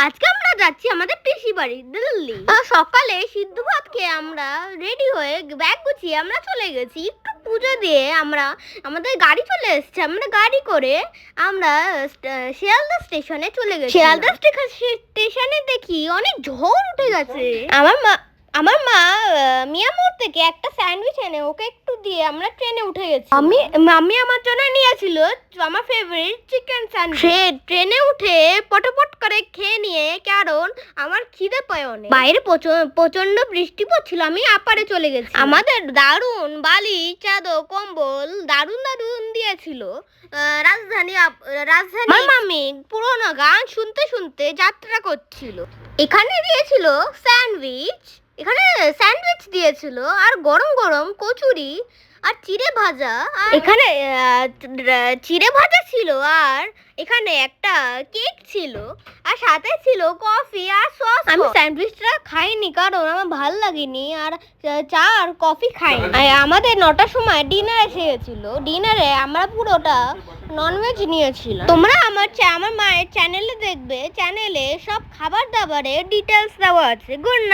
আজকে আমরা যাচ্ছি আমাদের পিসি বাড়ি দিল্লি। সকালে সিদ্ধ ভাত খেয়ে আমরা রেডি হয়ে ব্যাগ গুছিয়ে আমরা চলে গেছি। একটু পুজো দিয়ে আমরা আমাদের গাড়ি চলে এসেছে। আমরা গাড়ি করে আমরা শিয়ালদা স্টেশনে চলে গেছি। শিয়ালদা স্টেশনে দেখি অনেক ঝড় উঠে গেছে। আমার মা মিয়ামোড় থেকে একটা স্যান্ডউইচ এনে ওকে একটু দিয়ে আমরা ট্রেনে উঠে গেছি। আমি আমার জন্য নিয়েছিল আমার ফেভারিট চিকেন স্যান্ডউইচ। ট্রেনে উঠে পটপট করে খেয়ে নিয়ে, কারণ আমার খিদে পায় অনেক। বাইরে প্রচন্ড বৃষ্টি পড়ছিল। আমি আপারে চলে গেছি। আমাদের দারুণ বালি চাদর কম্বল দারুণ দিয়েছিল। রাজধানী আমার মামি পুরোনো গান শুনতে শুনতে যাত্রা করছিল। এখানে দিয়েছিল স্যান্ডউইচ, দিয়েছিল আর গরম গরম কচুরি আর চিড়ে ভাজা। এখানে চিড়ে ভাজা ছিল, আর এখানে একটা কেক ছিল, আর সাথে ছিল কফি আর সস। আমি স্যান্ডউইচটা খাইনি কারণ আমার ভালো লাগেনি, আর চা আর কফি খাইনি। আমাদের 9টার সময় ডিনার এসে গেছিল। ডিনারে আমরা পুরোটা ননভেজ নিয়েছিলাম। তোমরা আমার মায়ের চ্যানেলে দেখবে। চ্যানেলে সব খাবার দাবারের ডিটেলস দেওয়া আছে। Good night.